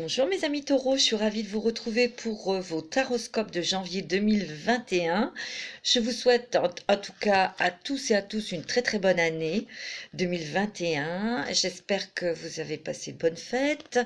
Bonjour mes amis taureaux, je suis ravie de vous retrouver pour vos taroscopes de janvier 2021. Je vous souhaite en tout cas à tous et à tous une très très bonne année 2021. J'espère que vous avez passé de bonnes fêtes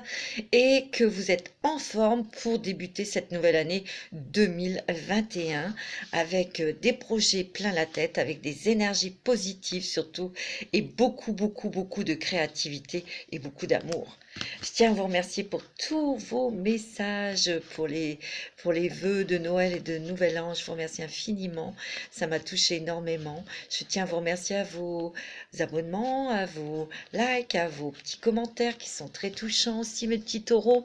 et que vous êtes en forme pour débuter cette nouvelle année 2021 avec des projets plein la tête, avec des énergies positives surtout et beaucoup de créativité et beaucoup d'amour. Je tiens à vous remercier pour tous vos messages, pour les vœux de Noël et de Nouvel An. Je vous remercie infiniment. Ça m'a touché énormément. Je tiens à vous remercier à vos abonnements, à vos likes, à vos petits commentaires qui sont très touchants aussi, mes petits taureaux.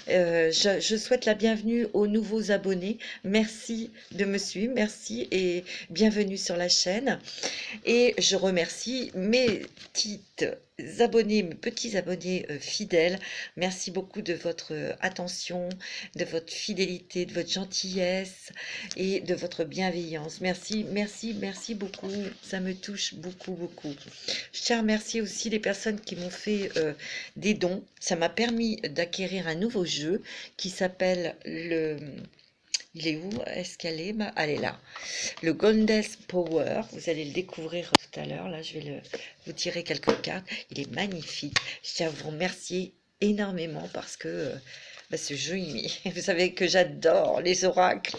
Je souhaite la bienvenue aux nouveaux abonnés. Merci de me suivre. Merci et bienvenue sur la chaîne. Et je remercie mes petits abonnés fidèles. Merci beaucoup de votre attention, de votre fidélité, de votre gentillesse et de votre bienveillance. Merci beaucoup. Ça me touche beaucoup. Je tiens à remercier aussi les personnes qui m'ont fait des dons. Ça m'a permis d'acquérir un nouveau jeu qui s'appelle le... Il est où? Est-ce qu'elle est? Elle est là. Le Goddess Power. Vous allez le découvrir tout à l'heure. Là, je vais vous tirer quelques cartes. Il est magnifique. Je tiens à vous remercier énormément parce que ce jeu, vous savez que j'adore les oracles.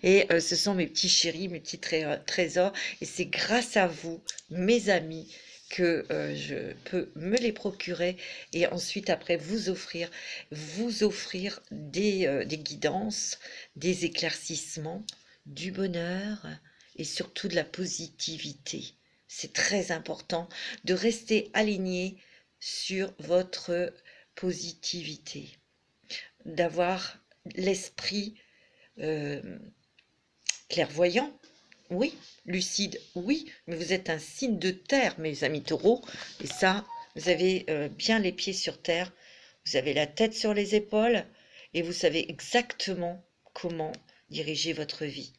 Et ce sont mes petits chéris, mes petits trésors. Et c'est grâce à vous, mes amis, que je peux me les procurer et ensuite après vous offrir des guidances, des éclaircissements, du bonheur et surtout de la positivité. C'est très important de rester aligné sur votre positivité, d'avoir l'esprit clairvoyant. Oui, lucide, oui, mais vous êtes un signe de terre, mes amis taureaux, et ça, vous avez bien les pieds sur terre, vous avez la tête sur les épaules, et vous savez exactement comment diriger votre vie.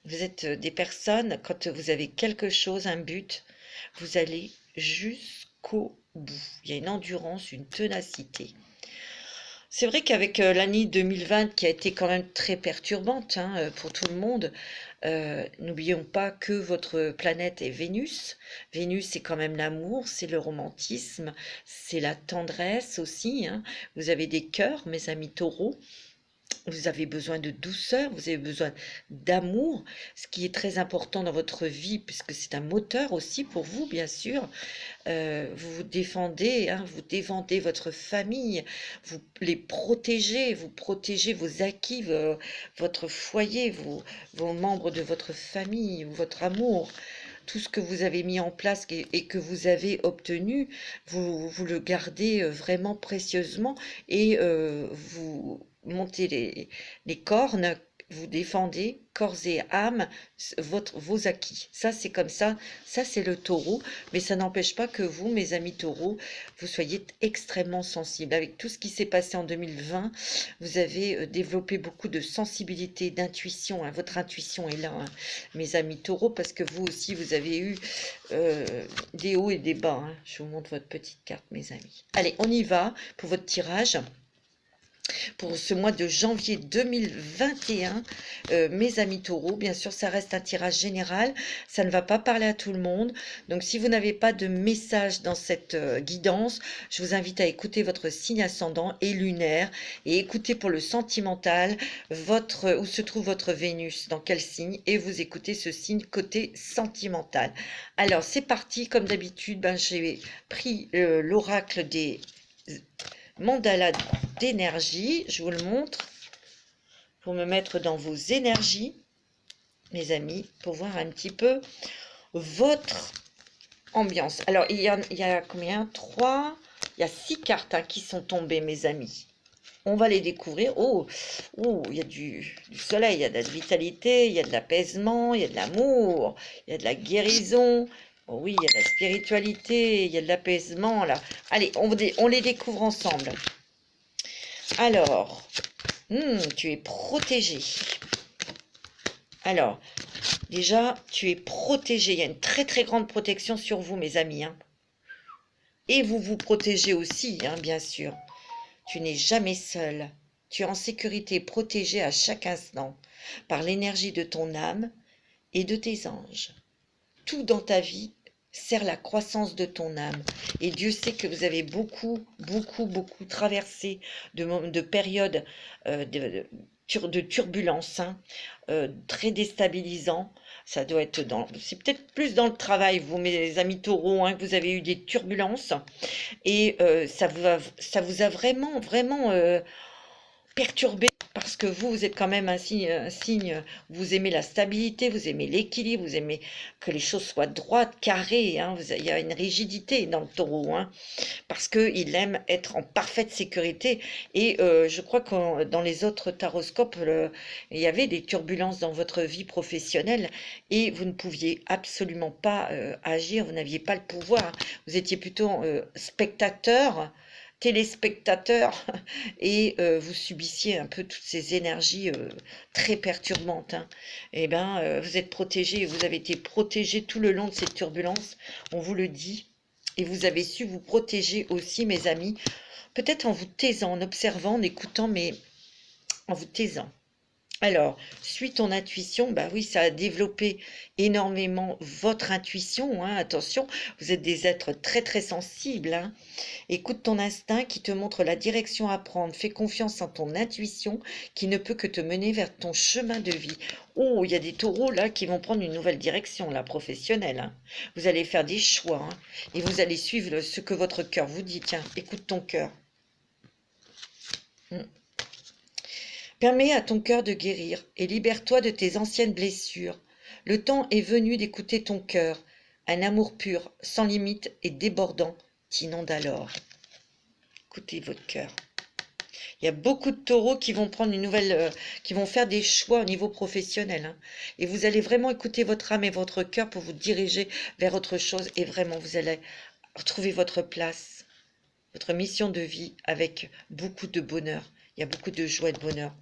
Vous êtes des personnes, quand vous avez quelque chose, un but, vous allez jusqu'au bout. Il y a une endurance, une ténacité. C'est vrai qu'avec l'année 2020 qui a été quand même très perturbante pour tout le monde, n'oublions pas que votre planète est Vénus. Vénus, c'est quand même l'amour, c'est le romantisme, c'est la tendresse aussi. Vous avez des cœurs, mes amis taureaux. Vous avez besoin de douceur, vous avez besoin d'amour, ce qui est très important dans votre vie, puisque c'est un moteur aussi pour vous, bien sûr. Vous vous défendez, vous défendez votre famille, vous vous protégez vos acquis, votre foyer, vos membres de votre famille, votre amour. Tout ce que vous avez mis en place et que vous avez obtenu, vous le gardez vraiment précieusement et vous montez les cornes, vous défendez corps et âme vos acquis. Ça, c'est comme ça c'est le taureau, mais ça n'empêche pas que vous, mes amis taureaux, vous soyez extrêmement sensibles. Avec tout ce qui s'est passé en 2020, vous avez développé beaucoup de sensibilité, d'intuition. Votre intuition est là, mes amis taureaux, parce que vous aussi, vous avez eu des hauts et des bas. Je vous montre votre petite carte, mes amis. Allez, on y va pour votre tirage. Pour ce mois de janvier 2021, mes amis taureaux, bien sûr, ça reste un tirage général, ça ne va pas parler à tout le monde. Donc, si vous n'avez pas de message dans cette guidance, je vous invite à écouter votre signe ascendant et lunaire et écouter pour le sentimental où se trouve votre Vénus, dans quel signe, et vous écoutez ce signe côté sentimental. Alors, c'est parti, comme d'habitude, j'ai pris l'oracle des mandala d'énergie, je vous le montre, pour me mettre dans vos énergies, mes amis, pour voir un petit peu votre ambiance. Alors, il y a combien? Il y a 6 cartes qui sont tombées, mes amis. On va les découvrir. Oh, il y a du soleil, il y a de la vitalité, il y a de l'apaisement, il y a de l'amour, il y a de la guérison. Oh oui, il y a de la spiritualité, il y a de l'apaisement, là. Allez, on les découvre ensemble. Alors, tu es protégé. Alors, déjà, tu es protégé. Il y a une très grande protection sur vous, mes amis. Et vous vous protégez aussi, bien sûr. Tu n'es jamais seul. Tu es en sécurité, protégé à chaque instant par l'énergie de ton âme et de tes anges. Tout dans ta vie sert la croissance de ton âme. Et Dieu sait que vous avez beaucoup, beaucoup, beaucoup traversé de périodes de turbulences, hein, très déstabilisants. Ça doit être c'est peut-être plus dans le travail, vous, mes amis taureaux, hein, que vous avez eu des turbulences. Et ça vous a vraiment, vraiment perturbé parce que vous êtes quand même un signe, vous aimez la stabilité, vous aimez l'équilibre, vous aimez que les choses soient droites, carrées, hein, il y a une rigidité dans le taureau, hein, parce qu'il aime être en parfaite sécurité. Et je crois que dans les autres taroscopes, il y avait des turbulences dans votre vie professionnelle et vous ne pouviez absolument pas agir, vous n'aviez pas le pouvoir, vous étiez plutôt spectateur, téléspectateur, et vous subissiez un peu toutes ces énergies très perturbantes, hein. Eh bien, vous êtes protégé, vous avez été protégé tout le long de cette turbulence, on vous le dit, et vous avez su vous protéger aussi, mes amis, peut-être en vous taisant, en observant, en écoutant, mais en vous taisant. Alors, suis ton intuition, bah oui, ça a développé énormément votre intuition, hein, attention, vous êtes des êtres très très sensibles, hein. Écoute ton instinct qui te montre la direction à prendre, fais confiance en ton intuition qui ne peut que te mener vers ton chemin de vie. Oh, il y a des taureaux là qui vont prendre une nouvelle direction, là, professionnelle, hein. Vous allez faire des choix, hein, et vous allez suivre ce que votre cœur vous dit. Tiens, écoute ton cœur. Permets à ton cœur de guérir et libère-toi de tes anciennes blessures. Le temps est venu d'écouter ton cœur. Un amour pur, sans limite et débordant t'inonde alors. Écoutez votre cœur. Il y a beaucoup de taureaux qui vont prendre qui vont faire des choix au niveau professionnel, hein. Et vous allez vraiment écouter votre âme et votre cœur pour vous diriger vers autre chose. Et vraiment, vous allez retrouver votre place, votre mission de vie avec beaucoup de bonheur. Il y a beaucoup de joie et de bonheur.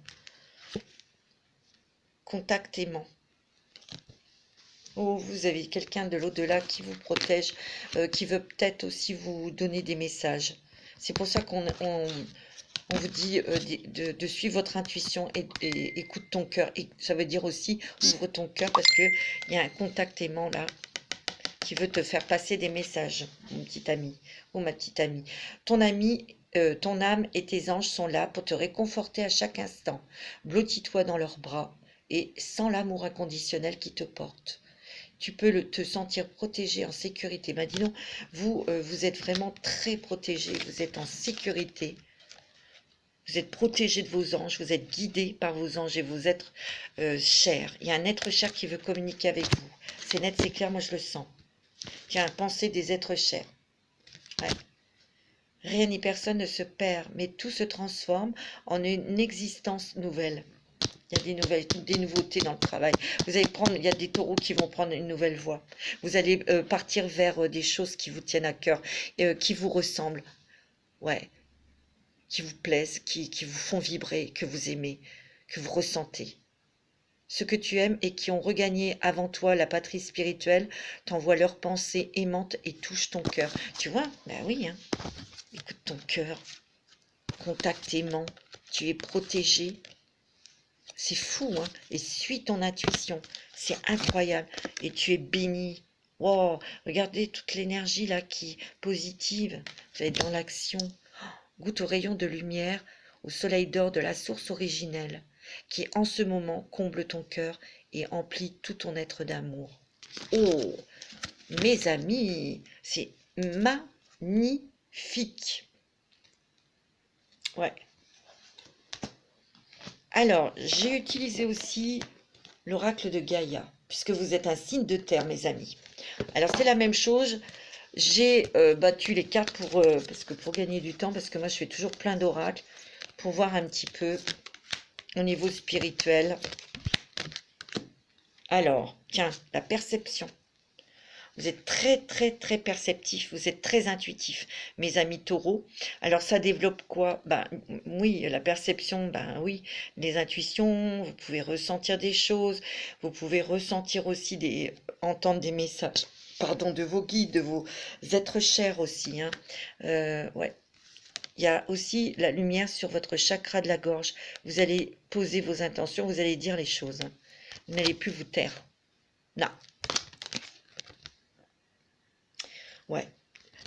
Contact aimant. Oh, vous avez quelqu'un de l'au-delà qui vous protège, qui veut peut-être aussi vous donner des messages. C'est pour ça qu'on vous dit de suivre votre intuition et écoute ton cœur. Et ça veut dire aussi ouvre ton cœur parce qu'il y a un contact aimant là qui veut te faire passer des messages, mon petit ami ou ma petite amie. Ton âme et tes anges sont là pour te réconforter à chaque instant. Blottis-toi dans leurs bras et sens l'amour inconditionnel qui te porte. Tu peux te sentir protégé, en sécurité. Ben dis donc, vous êtes vraiment très protégé, vous êtes en sécurité. Vous êtes protégé de vos anges, vous êtes guidé par vos anges et vos êtres chers. Il y a un être cher qui veut communiquer avec vous. C'est net, c'est clair, moi je le sens. Tiens, pensez des êtres chers. Ouais. Rien ni personne ne se perd, mais tout se transforme en une existence nouvelle. Il y a des nouveautés dans le travail. Il y a des taureaux qui vont prendre une nouvelle voie. Vous allez partir vers des choses qui vous tiennent à cœur, qui vous ressemblent, ouais, qui vous plaisent, qui vous font vibrer, que vous aimez, que vous ressentez. Ceux que tu aimes et qui ont regagné avant toi la patrie spirituelle t'envoient leurs pensées aimantes et touchent ton cœur. Tu vois? Ben oui, hein. Écoute ton cœur. Contact aimant. Tu es protégé. C'est fou, hein? Et suis ton intuition. C'est incroyable. Et tu es béni. Wow, regardez toute l'énergie là qui est positive. Vous êtes dans l'action. Goûte au rayon de lumière, au soleil d'or de la source originelle, qui en ce moment comble ton cœur et emplit tout ton être d'amour. Oh, mes amis, c'est magnifique. Ouais. Alors, j'ai utilisé aussi l'oracle de Gaïa, puisque vous êtes un signe de terre, mes amis. Alors, c'est la même chose. J'ai battu les cartes pour gagner du temps, parce que moi, je fais toujours plein d'oracles, pour voir un petit peu au niveau spirituel. Alors, tiens, la perception. Vous êtes très, très, très perceptif, vous êtes très intuitif, mes amis taureaux. Alors, ça développe quoi? Ben, oui, la perception, ben oui, les intuitions, vous pouvez ressentir des choses, vous pouvez ressentir aussi entendre des messages, pardon, de vos guides, de vos êtres chers aussi, hein. Ouais. il y a aussi la lumière sur votre chakra de la gorge. Vous allez poser vos intentions, vous allez dire les choses. Hein. Vous n'allez plus vous taire. Non. Ouais.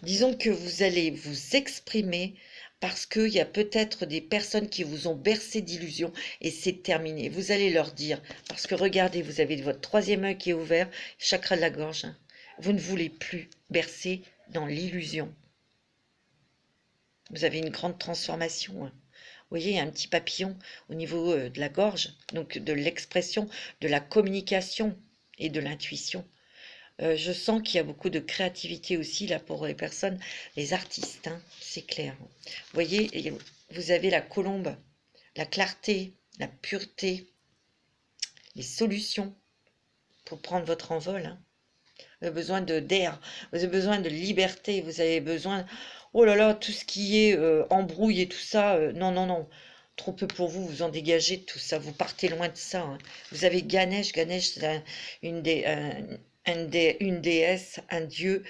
Disons que vous allez vous exprimer parce qu'il y a peut-être des personnes qui vous ont bercé d'illusions et c'est terminé. Vous allez leur dire, parce que regardez, vous avez votre troisième œil qui est ouvert, chakra de la gorge. Hein. Vous ne voulez plus bercer dans l'illusion. Vous avez une grande transformation. Hein. Vous voyez, il y a un petit papillon au niveau de la gorge, donc de l'expression, de la communication et de l'intuition. Je sens qu'il y a beaucoup de créativité aussi là pour les personnes, les artistes, hein, c'est clair. Vous voyez, vous avez la colombe, la clarté, la pureté, les solutions pour prendre votre envol. Hein. Vous avez besoin d'air, vous avez besoin de liberté, vous avez besoin... Oh là là, tout ce qui est embrouille et tout ça, non, non, non. Trop peu pour vous, vous en dégagez de tout ça, vous partez loin de ça. Hein. Vous avez Ganesh, Ganesh c'est une déesse, un dieu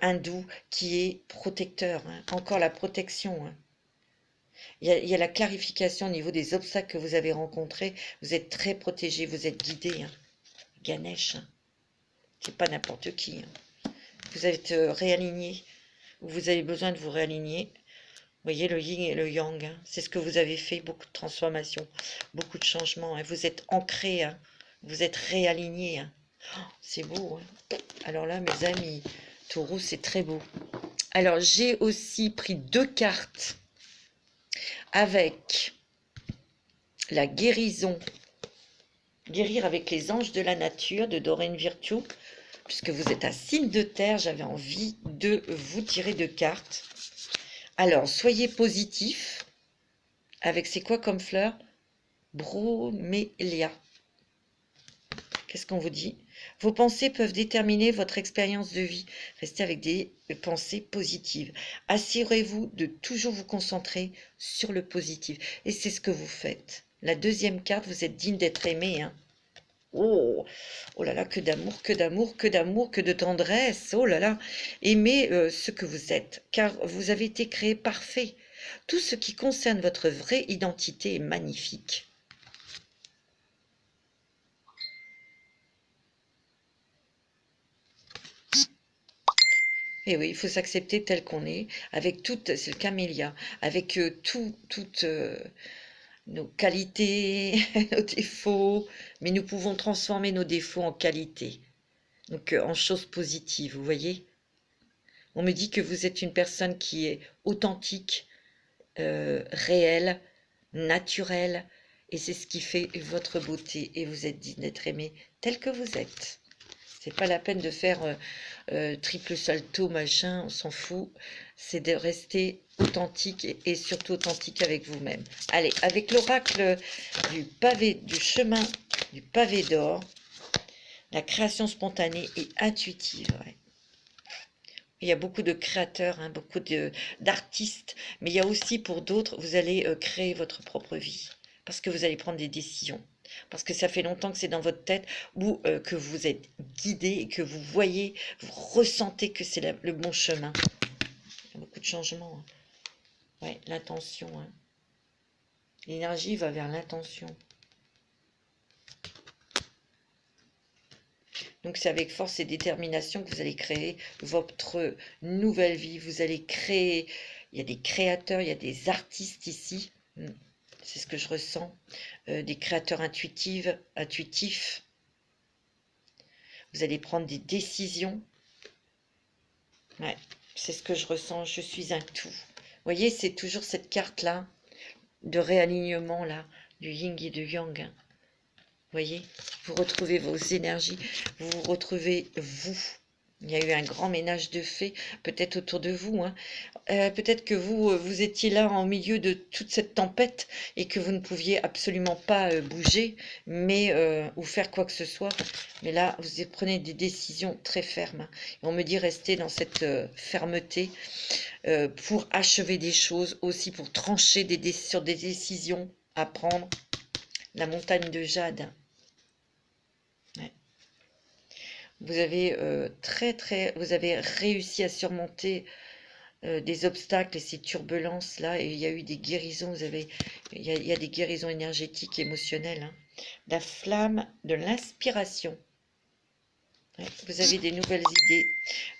hindou qui est protecteur, hein. Encore la protection. Hein. Il y a la clarification au niveau des obstacles que vous avez rencontrés. Vous êtes très protégé, vous êtes guidé. Hein. Ganesh, hein. C'est pas n'importe qui. Hein. Vous êtes réaligné, vous avez besoin de vous réaligner. Vous voyez le yin et le yang, hein. C'est ce que vous avez fait, beaucoup de transformations, beaucoup de changements. Hein. Vous êtes ancré, hein. Vous êtes réaligné. Hein. Oh, c'est beau. Hein. Alors là, mes amis, Taureau, c'est très beau. Alors, j'ai aussi pris 2 cartes avec la guérison. Guérir avec les anges de la nature de Doreen Virtue. Puisque vous êtes un signe de terre, j'avais envie de vous tirer 2 cartes. Alors, soyez positif. Avec c'est quoi comme fleur? Bromélia. Qu'est-ce qu'on vous dit? Vos pensées peuvent déterminer votre expérience de vie. Restez avec des pensées positives. Assurez-vous de toujours vous concentrer sur le positif. Et c'est ce que vous faites. La 2e carte, vous êtes digne d'être aimé. Hein. Oh, oh là là, que d'amour, que d'amour, que d'amour, que de tendresse. Oh là là, aimez ce que vous êtes, car vous avez été créé parfait. Tout ce qui concerne votre vraie identité est magnifique. Et oui, il faut s'accepter tel qu'on est, avec toutes, c'est le camélia, avec toutes nos qualités, nos défauts, mais nous pouvons transformer nos défauts en qualités, donc en choses positives, vous voyez. On me dit que vous êtes une personne qui est authentique, réelle, naturelle, et c'est ce qui fait votre beauté, et vous êtes digne d'être aimé tel que vous êtes. C'est pas la peine de faire triple salto, machin, on s'en fout. C'est de rester authentique et surtout authentique avec vous-même. Allez, avec l'oracle du chemin du pavé d'or, la création spontanée et intuitive. Ouais. Il y a beaucoup de créateurs, hein, beaucoup d'artistes, mais il y a aussi pour d'autres, vous allez créer votre propre vie parce que vous allez prendre des décisions. Parce que ça fait longtemps que c'est dans votre tête ou que vous êtes guidé et que vous voyez, vous ressentez que c'est le bon chemin. Il y a beaucoup de changements. Hein. Ouais, l'intention. Hein. L'énergie va vers l'intention. Donc c'est avec force et détermination que vous allez créer votre nouvelle vie. Vous allez créer, il y a des créateurs, il y a des artistes ici. C'est ce que je ressens. Des créateurs intuitifs. Vous allez prendre des décisions. Ouais, c'est ce que je ressens. Je suis un tout. Vous voyez, c'est toujours cette carte-là de réalignement, là, du yin et du yang. Hein. Vous voyez, vous retrouvez vos énergies, vous retrouvez vous. Il y a eu un grand ménage de faits, peut-être autour de vous. Hein. Peut-être que vous étiez là en milieu de toute cette tempête et que vous ne pouviez absolument pas bouger ou faire quoi que ce soit. Mais là, vous prenez des décisions très fermes. Hein. Et on me dit rester dans cette fermeté pour achever des choses, aussi pour trancher sur des décisions à prendre. La montagne de jade. Ouais. Vous avez vous avez réussi à surmonter des obstacles et ces turbulences là, et il y a eu des guérisons, il y a des guérisons énergétiques, émotionnelles, hein. La flamme de l'inspiration. Ouais, vous avez des nouvelles idées,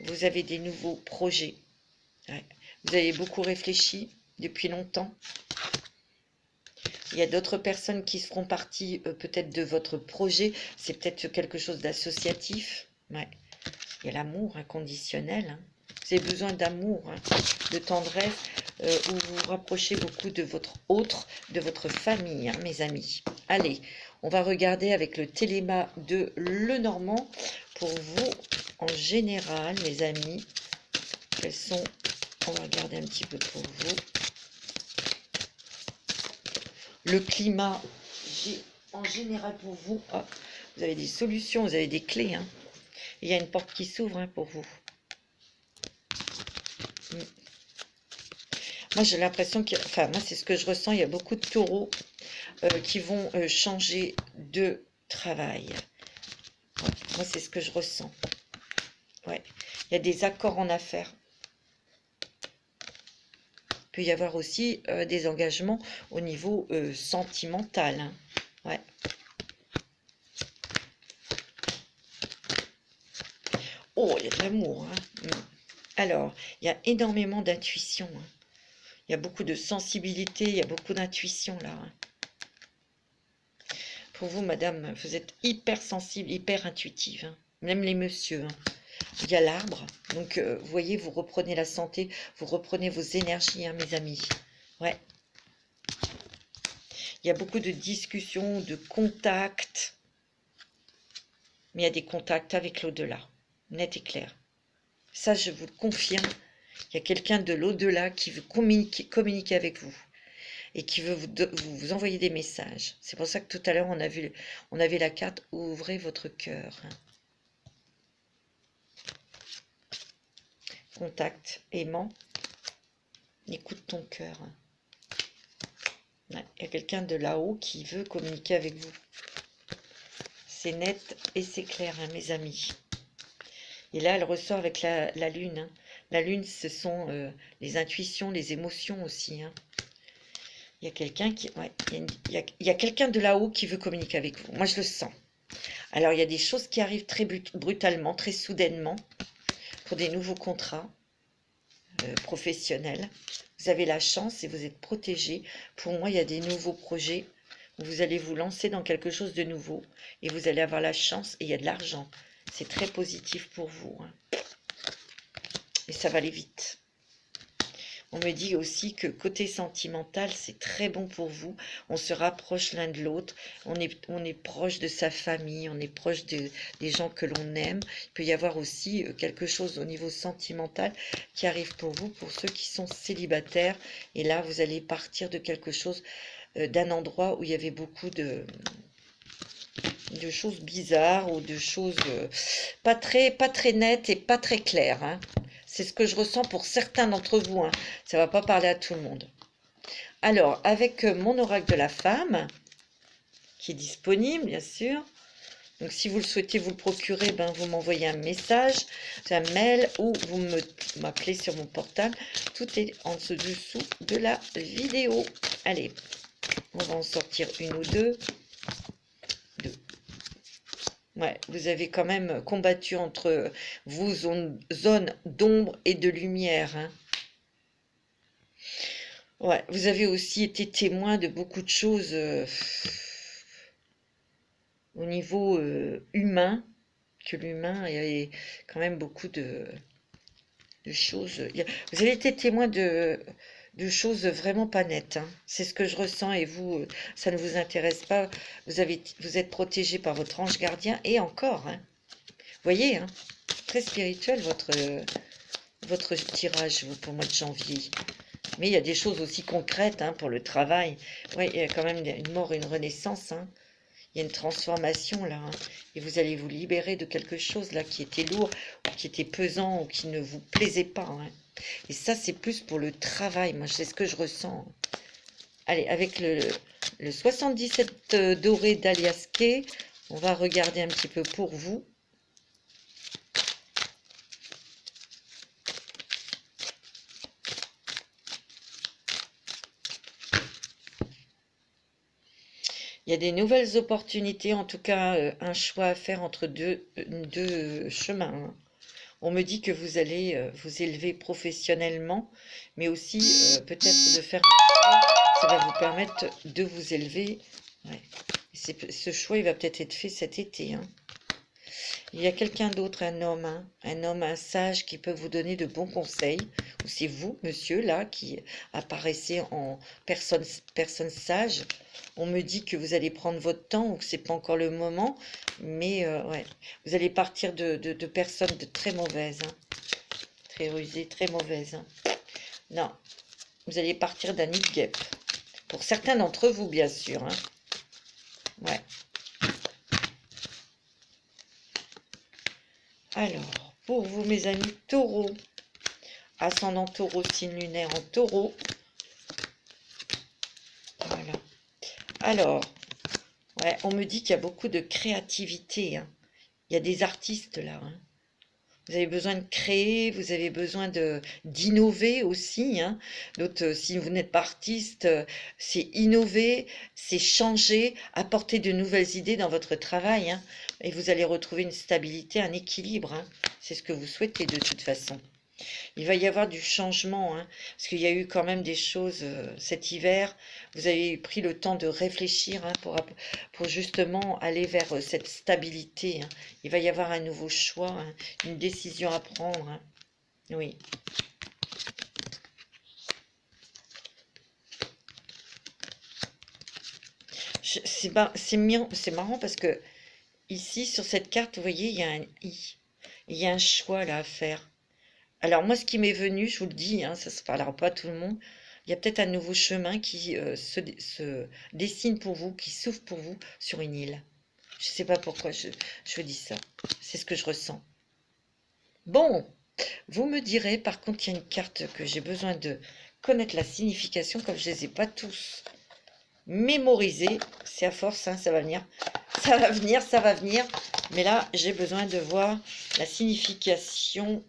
vous avez des nouveaux projets. Ouais, vous avez beaucoup réfléchi depuis longtemps. Il y a d'autres personnes qui feront partie peut-être de votre projet. C'est peut-être quelque chose d'associatif. Ouais. Il y a l'amour inconditionnel, hein. Vous avez besoin d'amour, hein, de tendresse, où vous vous rapprochez beaucoup de votre autre, de votre famille, hein, mes amis. Allez, on va regarder avec le téléma de Lenormand pour vous en général, mes amis. Quels sont... On va regarder un petit peu pour vous. Le climat en général pour vous. Oh, vous avez des solutions, vous avez des clés, hein. Il y a une porte qui s'ouvre, hein, pour vous. Moi, j'ai l'impression que, enfin, moi, c'est ce que je ressens. Il y a beaucoup de taureaux qui vont changer de travail. Ouais, moi, c'est ce que je ressens. Ouais. Il y a des accords en affaires. Il peut y avoir aussi des engagements au niveau sentimental, hein. Ouais. Oh, il y a de l'amour, hein. Alors, il y a énormément d'intuition, hein. Il y a beaucoup de sensibilité, il y a beaucoup d'intuition là, hein. Pour vous, madame, vous êtes hyper sensible, hyper intuitive, hein. Même les messieurs, hein. Il y a l'arbre, donc vous voyez, vous reprenez la santé, vous reprenez vos énergies, hein, mes amis. Ouais. Il y a beaucoup de discussions, de contacts, mais il y a des contacts avec l'au-delà, net et clair. Ça, je vous le confirme. Il y a quelqu'un de l'au-delà qui veut communiquer avec vous et qui veut vous envoyer des messages. C'est pour ça que tout à l'heure, on avait la carte « Ouvrez votre cœur ». Contact aimant. Écoute ton cœur. Ouais, il y a quelqu'un de là-haut qui veut communiquer avec vous. C'est net et c'est clair, hein, mes amis. Et là, elle ressort avec la lune, hein. La lune, ce sont les intuitions, les émotions aussi, hein. Il y a quelqu'un qui... Ouais, il y a quelqu'un de là-haut qui veut communiquer avec vous. Moi, je le sens. Alors, il y a des choses qui arrivent très brutalement, très soudainement, pour des nouveaux contrats professionnels. Vous avez la chance et vous êtes protégé. Pour moi, il y a des nouveaux projets où vous allez vous lancer dans quelque chose de nouveau et vous allez avoir la chance et il y a de l'argent. C'est très positif pour vous, hein. Et ça va aller vite. On me dit aussi que côté sentimental, c'est très bon pour vous. On se rapproche l'un de l'autre. On est proche de sa famille. On est proche des gens que l'on aime. Il peut y avoir aussi quelque chose au niveau sentimental qui arrive pour vous, pour ceux qui sont célibataires. Et là, vous allez partir de quelque chose, d'un endroit où il y avait beaucoup de choses bizarres ou de choses pas très nettes et pas très claires, hein. C'est ce que je ressens pour certains d'entre vous, hein. Ça ne va pas parler à tout le monde. Alors, avec mon oracle de la femme, qui est disponible, bien sûr. Donc, si vous le souhaitez vous le procurer, ben, vous m'envoyez un message, un mail, ou vous m'appelez sur mon portable. Tout est en dessous de la vidéo. Allez, on va en sortir une ou deux. Ouais, vous avez quand même combattu entre vous, zone d'ombre et de lumière, hein. Ouais, vous avez aussi été témoin de beaucoup de choses au niveau humain, que l'humain, il y avait quand même beaucoup de choses. Vous avez été témoin de choses vraiment pas nettes, hein. C'est ce que je ressens et vous, ça ne vous intéresse pas. Vous êtes protégé par votre ange gardien et encore, hein. Vous voyez, hein, très spirituel votre tirage vous, pour le mois de janvier. Mais il y a des choses aussi concrètes, hein, pour le travail. Oui, il y a quand même une mort et une renaissance, hein. Il y a une transformation là, hein. Et vous allez vous libérer de quelque chose là qui était lourd, ou qui était pesant, ou qui ne vous plaisait pas, hein. Et ça, c'est plus pour le travail. Moi, c'est ce que je ressens. Allez, avec le 77 doré d'Alias Kay, on va regarder un petit peu pour vous. Il y a des nouvelles opportunités, en tout cas un choix à faire entre deux chemins, hein. On me dit que vous allez vous élever professionnellement, mais aussi peut-être de faire un choix, ça va vous permettre de vous élever. Ouais. Ce choix, il va peut-être être fait cet été, hein. Il y a quelqu'un d'autre, hein, un homme, un sage qui peut vous donner de bons conseils. Ou c'est vous, monsieur, là, qui apparaissez en personne sage. On me dit que vous allez prendre votre temps ou que c'est pas encore le moment, mais ouais, vous allez partir de personnes de très mauvaises, hein, très rusées, très mauvaises, hein. Non, vous allez partir d'un nid de guêpe. Pour certains d'entre vous, bien sûr, hein. Ouais. Alors, pour vous, mes amis taureaux, ascendant taureau, signe lunaire en taureau. Voilà. Alors, ouais, on me dit qu'il y a beaucoup de créativité, hein. Il y a des artistes là, hein. Vous avez besoin de créer, vous avez besoin d'innover aussi, hein. Donc, si vous n'êtes pas artiste, c'est innover, c'est changer, apporter de nouvelles idées dans votre travail, hein. Et vous allez retrouver une stabilité, un équilibre, hein. C'est ce que vous souhaitez de toute façon. Il va y avoir du changement, hein, parce qu'il y a eu quand même des choses cet hiver. Vous avez pris le temps de réfléchir, hein, pour justement aller vers cette stabilité, hein. Il va y avoir un nouveau choix, hein, une décision à prendre, hein. Oui. C'est marrant parce que ici, sur cette carte, vous voyez, il y a un i. Il y a un choix là à faire. Alors moi, ce qui m'est venu, je vous le dis, hein, ça ne se parlera pas à tout le monde, il y a peut-être un nouveau chemin qui se dessine pour vous, qui s'ouvre pour vous sur une île. Je ne sais pas pourquoi je dis ça. C'est ce que je ressens. Bon, vous me direz, par contre, il y a une carte que j'ai besoin de connaître la signification, comme je ne les ai pas tous mémorisés. C'est à force, hein, ça va venir. Ça va venir, ça va venir. Mais là, j'ai besoin de voir la signification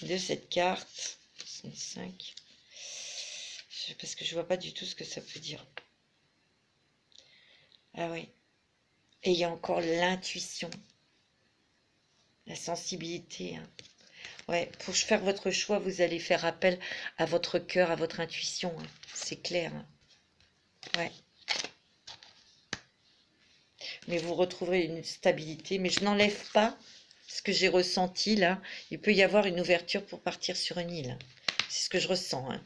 de cette carte. 65. Parce que je vois pas du tout ce que ça peut dire. Ah oui. Et il y a encore l'intuition, la sensibilité, hein. Ouais, pour faire votre choix, vous allez faire appel à votre cœur, à votre intuition, hein. C'est clair, hein. Ouais. Mais vous retrouverez une stabilité. Mais je n'enlève pas ce que j'ai ressenti là. Il peut y avoir une ouverture pour partir sur une île. C'est ce que je ressens, hein,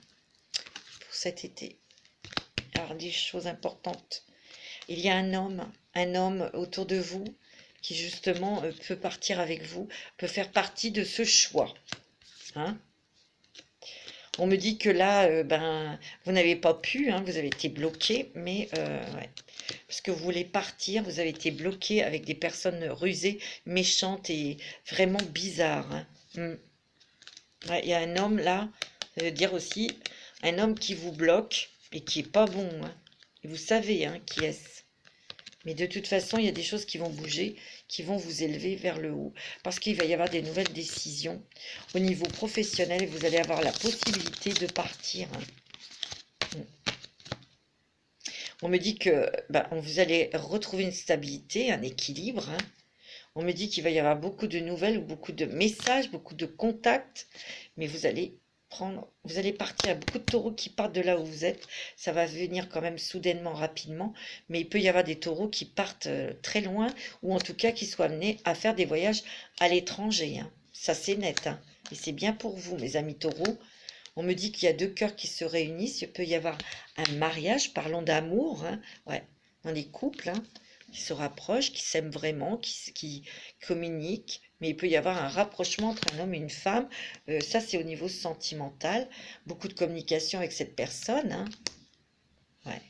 pour cet été. Alors, des choses importantes. Il y a un homme autour de vous qui justement peut partir avec vous, peut faire partie de ce choix, hein. On me dit que là, ben, vous n'avez pas pu, hein, vous avez été bloqué, mais ouais, parce que vous voulez partir, vous avez été bloqué avec des personnes rusées, méchantes et vraiment bizarres, hein. Ouais, il y a un homme là, ça veut dire aussi un homme qui vous bloque et qui est pas bon, hein. Et vous savez, hein, qui est-ce. Mais de toute façon, il y a des choses qui vont bouger, qui vont vous élever vers le haut. Parce qu'il va y avoir des nouvelles décisions au niveau professionnel et vous allez avoir la possibilité de partir, hein. On me dit que vous allez retrouver une stabilité, un équilibre, hein. On me dit qu'il va y avoir beaucoup de nouvelles, beaucoup de messages, beaucoup de contacts, mais vous allez partir. Il y a beaucoup de taureaux qui partent de là où vous êtes. Ça va venir quand même soudainement, rapidement, mais il peut y avoir des taureaux qui partent très loin, ou en tout cas qui soient amenés à faire des voyages à l'étranger, hein. Ça, c'est net, hein. Et c'est bien pour vous, mes amis taureaux. On me dit qu'il y a deux cœurs qui se réunissent. Il peut y avoir un mariage, parlons d'amour, hein, ouais, dans les couples, hein, qui se rapprochent, qui s'aiment vraiment, qui communiquent. Mais il peut y avoir un rapprochement entre un homme et une femme. Ça, c'est au niveau sentimental. Beaucoup de communication avec cette personne, hein. Ouais.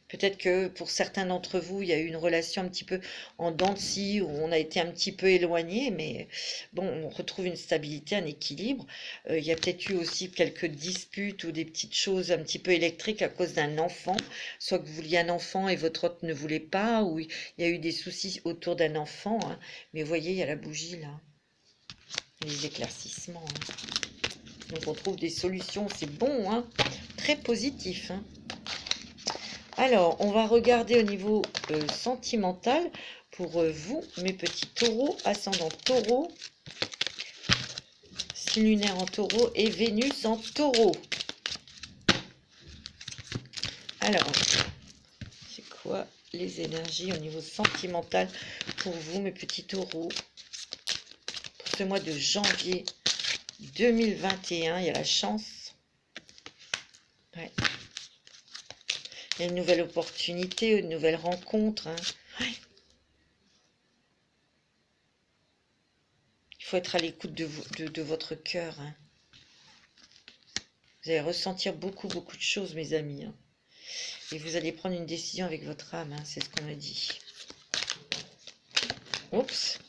Peut-être que pour certains d'entre vous, il y a eu une relation un petit peu en dents de scie, où on a été un petit peu éloigné, mais bon, on retrouve une stabilité, un équilibre. Il y a peut-être eu aussi quelques disputes ou des petites choses un petit peu électriques à cause d'un enfant, soit que vous vouliez un enfant et votre autre ne voulait pas, ou il y a eu des soucis autour d'un enfant, hein. Mais vous voyez, il y a la bougie là, les éclaircissements, hein. Donc on trouve des solutions, c'est bon, hein, très positif, hein. Alors, on va regarder au niveau sentimental pour vous, mes petits taureaux, ascendant taureau, signe lunaire en taureau et Vénus en taureau. Alors, c'est quoi les énergies au niveau sentimental pour vous, mes petits taureaux, pour ce mois de janvier 2021? Il y a la chance. Ouais. Il y a une nouvelle opportunité, une nouvelle rencontre. Hein. Ouais. Il faut être à l'écoute de votre cœur. Hein. Vous allez ressentir beaucoup de choses, mes amis. Hein. Et vous allez prendre une décision avec votre âme. Hein. C'est ce qu'on me dit. Oups.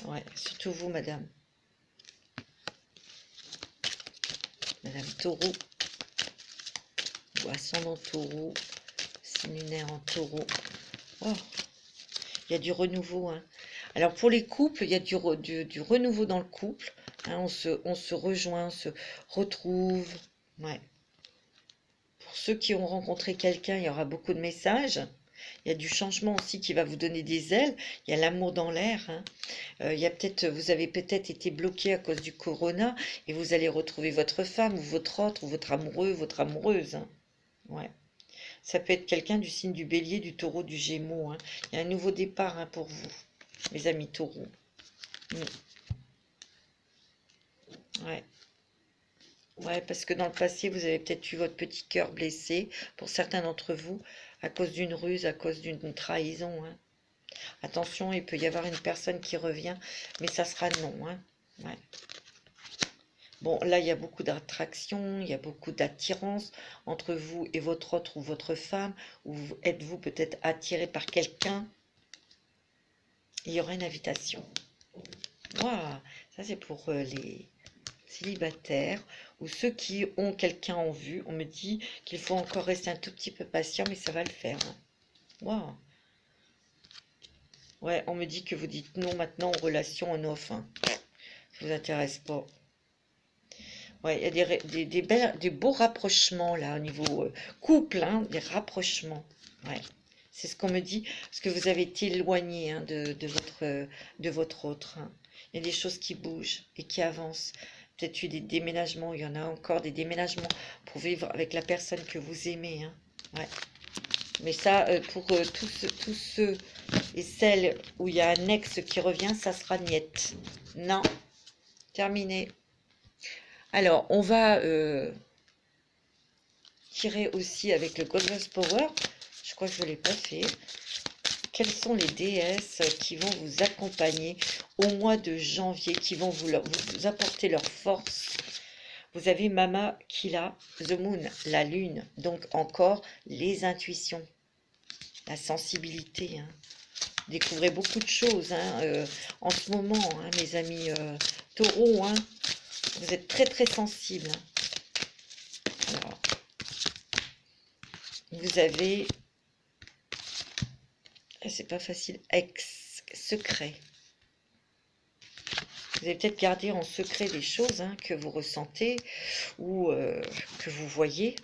Ouais, surtout vous, madame. Madame Taureau. Ou ascendant Taureau. Signe lunaire en Taureau. Oh, il y a du renouveau. Hein. Alors, pour les couples, il y a du renouveau dans le couple. Hein, on se rejoint, on se retrouve. Ouais. Pour ceux qui ont rencontré quelqu'un, il y aura beaucoup de messages. Il y a du changement aussi qui va vous donner des ailes. Il y a l'amour dans l'air. Hein. Il y a vous avez peut-être été bloqué à cause du corona et vous allez retrouver votre femme ou votre autre ou votre amoureux, votre amoureuse. Hein. Ouais. Ça peut être quelqu'un du signe du bélier, du taureau, du gémeaux. Hein. Il y a un nouveau départ hein, pour vous, mes amis taureaux. Ouais. Ouais, parce que dans le passé, vous avez peut-être eu votre petit cœur blessé, pour certains d'entre vous, à cause d'une ruse, à cause d'une trahison. Hein. Attention, il peut y avoir une personne qui revient, mais ça sera non. Hein. Ouais. Bon, là, il y a beaucoup d'attraction, il y a beaucoup d'attirance entre vous et votre autre ou votre femme, ou êtes-vous peut-être attiré par quelqu'un. Il y aura une invitation. Waouh, ça c'est pour les célibataires ou ceux qui ont quelqu'un en vue. On me dit qu'il faut encore rester un tout petit peu patient, mais ça va le faire. Hein. Waouh. Ouais, on me dit que vous dites non maintenant aux relations en off. Hein. Ça vous intéresse pas. Ouais, il y a des beaux rapprochements là au niveau couple, hein, des rapprochements. Ouais. C'est ce qu'on me dit, parce que vous avez été éloigné hein, de votre autre. Hein. Il y a des choses qui bougent et qui avancent. Peut-être eu des déménagements, il y en a encore des déménagements pour vivre avec la personne que vous aimez. Hein. Ouais. Mais ça, pour tous ceux et celles où il y a un ex qui revient, ça sera niette. Non, terminé. Alors, on va tirer aussi avec le Godless Power. Je crois que je ne l'ai pas fait. Quelles sont les déesses qui vont vous accompagner au mois de janvier, qui vont vous apporter leur force? Vous avez Mama Kila, The Moon, la lune. Donc encore les intuitions, la sensibilité. Hein. Découvrez beaucoup de choses hein, en ce moment, hein, mes amis taureaux. Hein. Vous êtes très très sensibles. Alors, vous avez, c'est pas facile, secret. Vous avez peut-être gardé en secret des choses hein, que vous ressentez ou que vous voyez.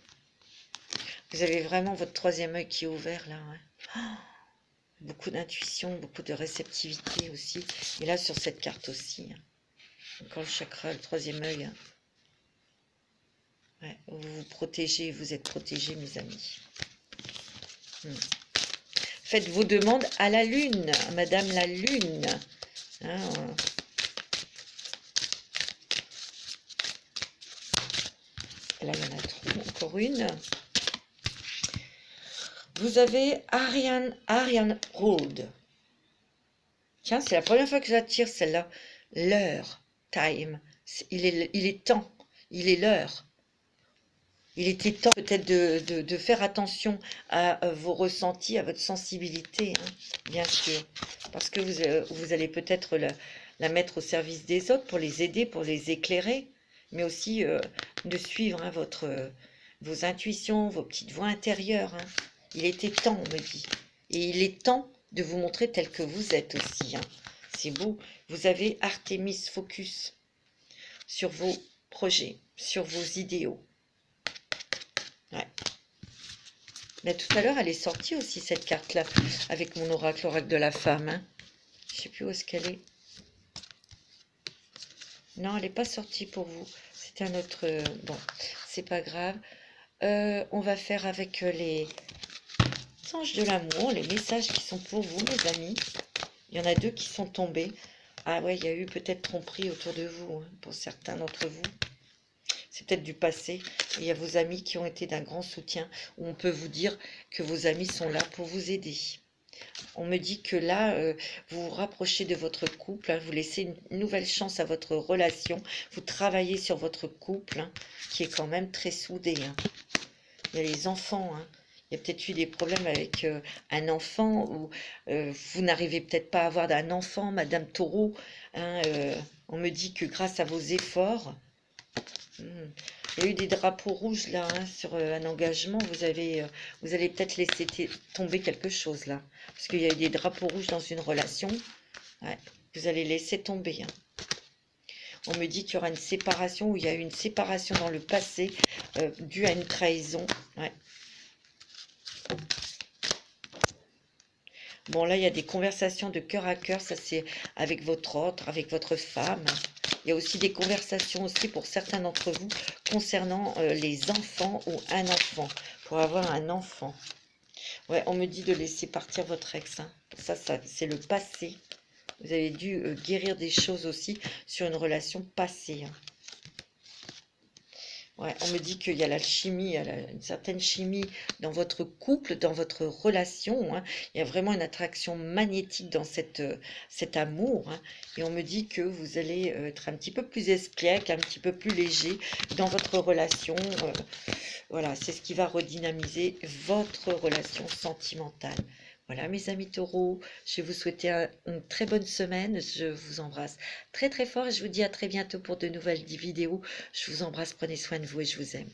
Vous avez vraiment votre troisième œil qui est ouvert là. Hein. Oh, beaucoup d'intuition, beaucoup de réceptivité aussi. Et là sur cette carte aussi. Hein. Encore le chakra, le troisième œil. Hein. Ouais, vous vous protégez, vous êtes protégés mes amis. Faites vos demandes à la lune, Madame la lune. Hein, là, il y en a trop, encore une. Vous avez Ariane Road. Tiens, c'est la première fois que j'attire celle-là. L'heure, time. Il est temps, il est l'heure. Il était temps peut-être de faire attention à vos ressentis, à votre sensibilité, hein, bien sûr. Parce que vous allez peut-être la mettre au service des autres pour les aider, pour les éclairer, mais aussi de suivre hein, vos intuitions, vos petites voix intérieures. Hein. Il était temps, on me dit. Et il est temps de vous montrer tel que vous êtes aussi. Hein. C'est beau. Vous avez Artemis Focus sur vos projets, sur vos idéaux. Ouais. Mais tout à l'heure, elle est sortie aussi, cette carte-là, avec mon oracle, l'oracle de la femme. Hein. Je ne sais plus où est-ce qu'elle est. Non, elle n'est pas sortie pour vous. C'est un autre... bon, c'est pas grave. On va faire avec les anges de l'amour, les messages qui sont pour vous, mes amis. Il y en a 2 qui sont tombés. Ah ouais, il y a eu peut-être tromperie autour de vous, hein, pour certains d'entre vous. C'est peut-être du passé. Il y a vos amis qui ont été d'un grand soutien, où on peut vous dire que vos amis sont là pour vous aider. On me dit que là, vous vous rapprochez de votre couple, hein, vous laissez une nouvelle chance à votre relation, vous travaillez sur votre couple, hein, qui est quand même très soudé. Hein. Il y a les enfants, hein. Il y a peut-être eu des problèmes avec un enfant, ou vous n'arrivez peut-être pas à avoir d'un enfant, Madame Taureau. Hein, on me dit que grâce à vos efforts, il y a eu des drapeaux rouges là, hein, sur un engagement. Vous allez peut-être laisser tomber quelque chose là. Parce qu'il y a eu des drapeaux rouges dans une relation. Ouais, vous allez laisser tomber. Hein. On me dit qu'il y aura une séparation, ou il y a eu une séparation dans le passé due à une trahison. Ouais. Bon, là, il y a des conversations de cœur à cœur. Ça, c'est avec votre autre, avec votre femme. Il y a aussi des conversations aussi pour certains d'entre vous concernant les enfants ou un enfant. Pour avoir un enfant. Ouais, on me dit de laisser partir votre ex. Hein. Ça c'est le passé. Vous avez dû guérir des choses aussi sur une relation passée. Hein. Ouais, on me dit qu'il y a l'alchimie, il y a une certaine chimie dans votre couple, dans votre relation. Hein. Il y a vraiment une attraction magnétique dans cet amour. Hein. Et on me dit que vous allez être un petit peu plus espiègle, un petit peu plus léger dans votre relation. Voilà, c'est ce qui va redynamiser votre relation sentimentale. Voilà, mes amis taureaux, je vais vous souhaiter une très bonne semaine. Je vous embrasse très très fort et je vous dis à très bientôt pour de nouvelles vidéos. Je vous embrasse, prenez soin de vous et je vous aime.